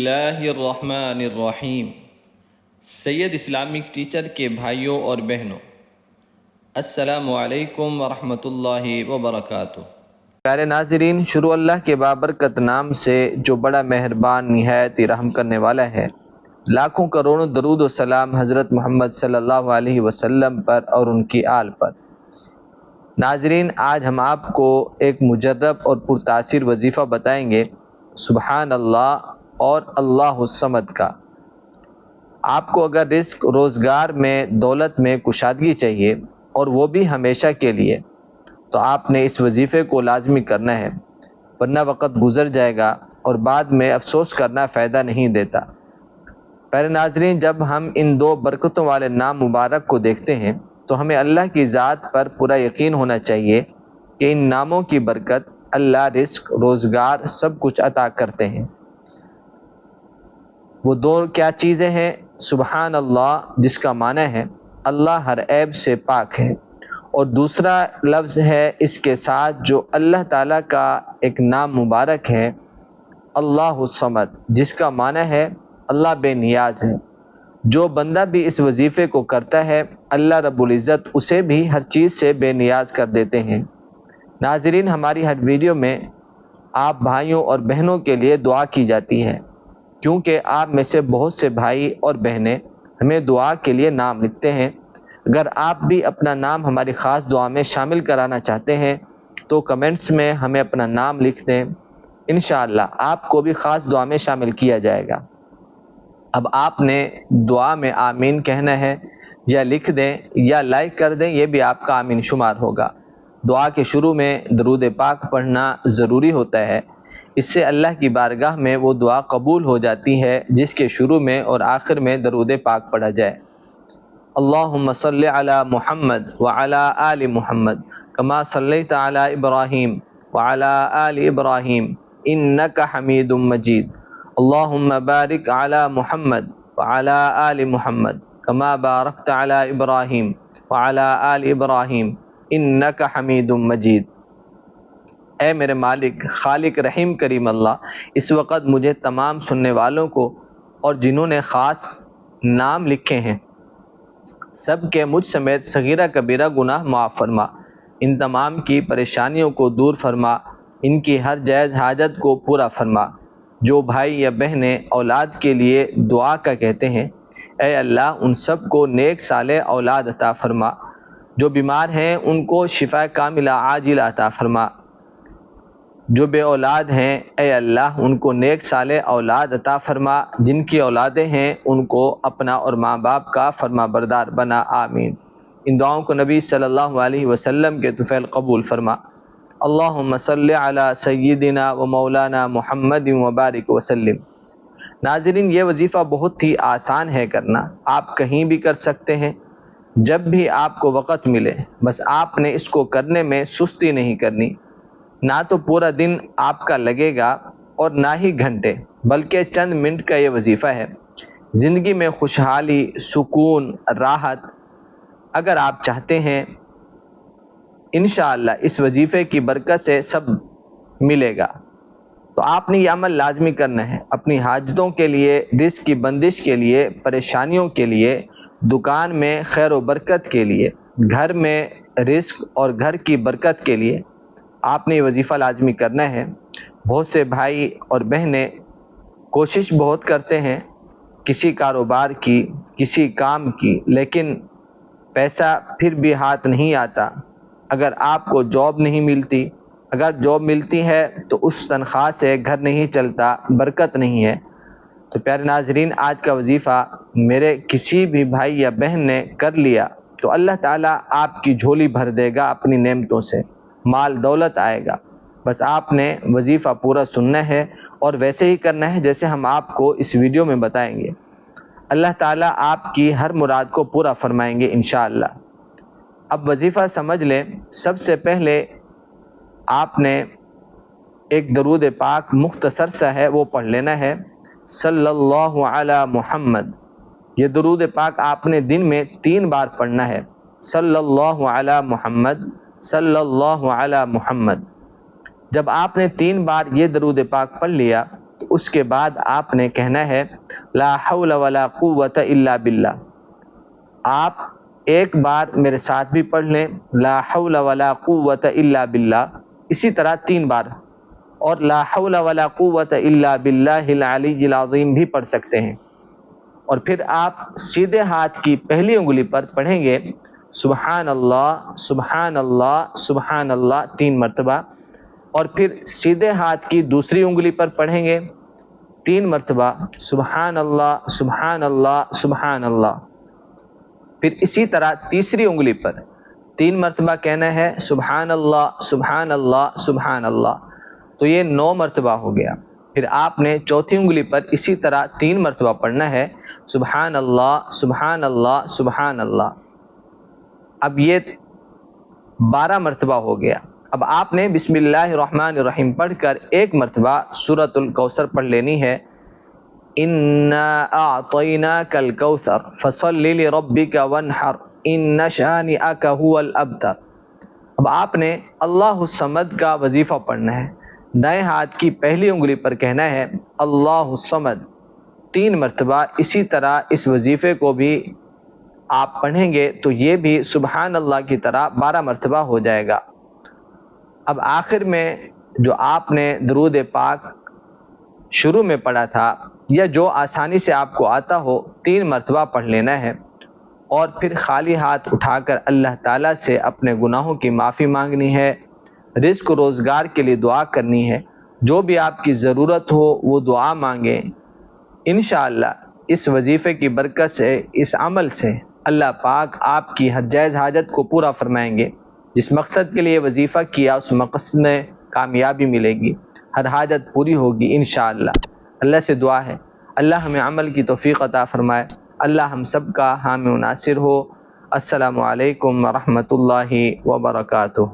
اللہ الرحمن الرحیم۔ سید Islamic teacher کے بھائیوں اور بہنوں، السلام علیکم ورحمۃ اللہ وبرکاتہ۔ پیارے ناظرین، شروع اللہ کے بابرکت نام سے جو بڑا مہربان نہایت ہی رحم کرنے والا ہے۔ لاکھوں کروڑوں درود و سلام حضرت محمد صلی اللہ علیہ وسلم پر اور ان کی آل پر۔ ناظرین، آج ہم آپ کو ایک مجرب اور پرتاثر وظیفہ بتائیں گے، سبحان اللہ اور اللہ الصمد کا۔ آپ کو اگر رزق، روزگار میں، دولت میں کشادگی چاہیے اور وہ بھی ہمیشہ کے لیے، تو آپ نے اس وظیفے کو لازمی کرنا ہے، ورنہ وقت گزر جائے گا اور بعد میں افسوس کرنا فائدہ نہیں دیتا۔ پیارے ناظرین، جب ہم ان دو برکتوں والے نام مبارک کو دیکھتے ہیں تو ہمیں اللہ کی ذات پر پورا یقین ہونا چاہیے کہ ان ناموں کی برکت اللہ رزق، روزگار سب کچھ عطا کرتے ہیں۔ وہ دو کیا چیزیں ہیں؟ سبحان اللہ، جس کا معنی ہے اللہ ہر عیب سے پاک ہے، اور دوسرا لفظ ہے اس کے ساتھ جو اللہ تعالیٰ کا ایک نام مبارک ہے، اللہ الصمد، جس کا معنی ہے اللہ بے نیاز ہے۔ جو بندہ بھی اس وظیفے کو کرتا ہے، اللہ رب العزت اسے بھی ہر چیز سے بے نیاز کر دیتے ہیں۔ ناظرین، ہماری ہر ویڈیو میں آپ بھائیوں اور بہنوں کے لیے دعا کی جاتی ہے، کیونکہ آپ میں سے بہت سے بھائی اور بہنیں ہمیں دعا کے لیے نام لکھتے ہیں۔ اگر آپ بھی اپنا نام ہماری خاص دعا میں شامل کرانا چاہتے ہیں تو کمنٹس میں ہمیں اپنا نام لکھ دیں، انشاءاللہ آپ کو بھی خاص دعا میں شامل کیا جائے گا۔ اب آپ نے دعا میں آمین کہنا ہے، یا لکھ دیں یا لائک کر دیں، یہ بھی آپ کا آمین شمار ہوگا۔ دعا کے شروع میں درود پاک پڑھنا ضروری ہوتا ہے، اس سے اللہ کی بارگاہ میں وہ دعا قبول ہو جاتی ہے جس کے شروع میں اور آخر میں درود پاک پڑھا جائے۔ اللہم صلی علی محمد وعلی آل محمد کما صلیت علی ابراہیم وعلی آل ابراہیم انک حمید مجید۔ اللہم بارک علی محمد وعلی آل محمد کما بارکت علی ابراہیم وعلی آل ابراہیم انک حمید مجید۔ اے میرے مالک، خالق، رحیم، کریم اللہ، اس وقت مجھے تمام سننے والوں کو اور جنہوں نے خاص نام لکھے ہیں سب کے مجھ سمیت صغیرہ کبیرہ گناہ معاف فرما، ان تمام کی پریشانیوں کو دور فرما، ان کی ہر جائز حاجت کو پورا فرما۔ جو بھائی یا بہنیں اولاد کے لیے دعا کا کہتے ہیں، اے اللہ ان سب کو نیک صالح اولاد عطا فرما۔ جو بیمار ہیں ان کو شفا کاملہ عاجلہ عطا فرما۔ جو بے اولاد ہیں، اے اللہ ان کو نیک صالح اولاد عطا فرما، جن کی اولادیں ہیں ان کو اپنا اور ماں باپ کا فرما بردار بنا، آمین۔ ان دعاؤں کو نبی صلی اللہ علیہ وسلم کے طفیل قبول فرما۔ اللہم صلی علی سیدنا و مولانا محمد وبارک وسلم۔ ناظرین، یہ وظیفہ بہت ہی آسان ہے کرنا، آپ کہیں بھی کر سکتے ہیں، جب بھی آپ کو وقت ملے، بس آپ نے اس کو کرنے میں سستی نہیں کرنی۔ نہ تو پورا دن آپ کا لگے گا اور نہ ہی گھنٹے، بلکہ چند منٹ کا یہ وظیفہ ہے۔ زندگی میں خوشحالی، سکون، راحت اگر آپ چاہتے ہیں، انشاءاللہ اس وظیفے کی برکت سے سب ملے گا۔ تو آپ نے یہ عمل لازمی کرنا ہے، اپنی حاجتوں کے لیے، رزق کی بندش کے لیے، پریشانیوں کے لیے، دکان میں خیر و برکت کے لیے، گھر میں رزق اور گھر کی برکت کے لیے آپ نے یہ وظیفہ لازمی کرنا ہے۔ بہت سے بھائی اور بہنیں کوشش بہت کرتے ہیں کسی کاروبار کی، کسی کام کی، لیکن پیسہ پھر بھی ہاتھ نہیں آتا۔ اگر آپ کو جاب نہیں ملتی، اگر جاب ملتی ہے تو اس تنخواہ سے گھر نہیں چلتا، برکت نہیں ہے۔ تو پیارے ناظرین، آج کا وظیفہ میرے کسی بھی بھائی یا بہن نے کر لیا تو اللہ تعالیٰ آپ کی جھولی بھر دے گا اپنی نعمتوں سے، مال دولت آئے گا۔ بس آپ نے وظیفہ پورا سننا ہے اور ویسے ہی کرنا ہے جیسے ہم آپ کو اس ویڈیو میں بتائیں گے۔ اللہ تعالیٰ آپ کی ہر مراد کو پورا فرمائیں گے انشاءاللہ۔ اب وظیفہ سمجھ لیں۔ سب سے پہلے آپ نے ایک درود پاک مختصر سا ہے وہ پڑھ لینا ہے، صلی اللہ علی محمد۔ یہ درود پاک آپ نے دن میں 3 بار پڑھنا ہے، صلی اللہ علی محمد، صلی اللہ علی محمد۔ جب آپ نے 3 بار یہ درود پاک پڑھ لیا تو اس کے بعد آپ نے کہنا ہے لا حول ولا قوت الا باللہ۔ آپ ایک بار میرے ساتھ بھی پڑھ لیں لا حول ولا قوت الا باللہ، اسی طرح 3 بار، اور لا حول ولا قوت الا باللہ العلی العظیم بھی پڑھ سکتے ہیں۔ اور پھر آپ سیدھے ہاتھ کی پہلی انگلی پر پڑھیں گے سبحان اللہ سبحان اللہ سبحان اللہ 3 مرتبہ، اور پھر سیدھے ہاتھ کی دوسری انگلی پر پڑھیں گے 3 مرتبہ سبحان اللہ سبحان اللہ سبحان اللہ۔ پھر اسی طرح تیسری انگلی پر 3 مرتبہ کہنا ہے سبحان اللہ سبحان اللہ سبحان اللہ، تو یہ 9 مرتبہ ہو گیا۔ پھر آپ نے چوتھی انگلی پر اسی طرح 3 مرتبہ پڑھنا ہے سبحان اللہ سبحان اللہ سبحان اللہ۔ اب یہ 12 مرتبہ ہو گیا۔ اب آپ نے بسم اللہ الرحمن الرحیم پڑھ کر 1 مرتبہ سورۃ الکوثر پڑھ لینی ہے، انا اعطیناک الکوثر فصل لربک وانحر ان شانئک هو الابتر۔ اب آپ نے اللہ الصمد کا وظیفہ پڑھنا ہے، دائیں ہاتھ کی پہلی انگلی پر کہنا ہے اللہ الصمد 3 مرتبہ، اسی طرح اس وظیفے کو بھی آپ پڑھیں گے تو یہ بھی سبحان اللہ کی طرح 12 مرتبہ ہو جائے گا۔ اب آخر میں جو آپ نے درود پاک شروع میں پڑھا تھا یا جو آسانی سے آپ کو آتا ہو 3 مرتبہ پڑھ لینا ہے، اور پھر خالی ہاتھ اٹھا کر اللہ تعالیٰ سے اپنے گناہوں کی معافی مانگنی ہے، رزق و روزگار کے لیے دعا کرنی ہے، جو بھی آپ کی ضرورت ہو وہ دعا مانگیں۔ انشاءاللہ اس وظیفے کی برکت سے، اس عمل سے اللہ پاک آپ کی ہر جائز حاجت کو پورا فرمائیں گے۔ جس مقصد کے لیے وظیفہ کیا اس مقصد میں کامیابی ملے گی، ہر حاجت پوری ہوگی انشاءاللہ۔ اللہ سے دعا ہے اللہ ہمیں عمل کی توفیق عطا فرمائے، اللہ ہم سب کا حامی و ناصر ہو۔ السلام علیکم ورحمۃ اللہ وبرکاتہ۔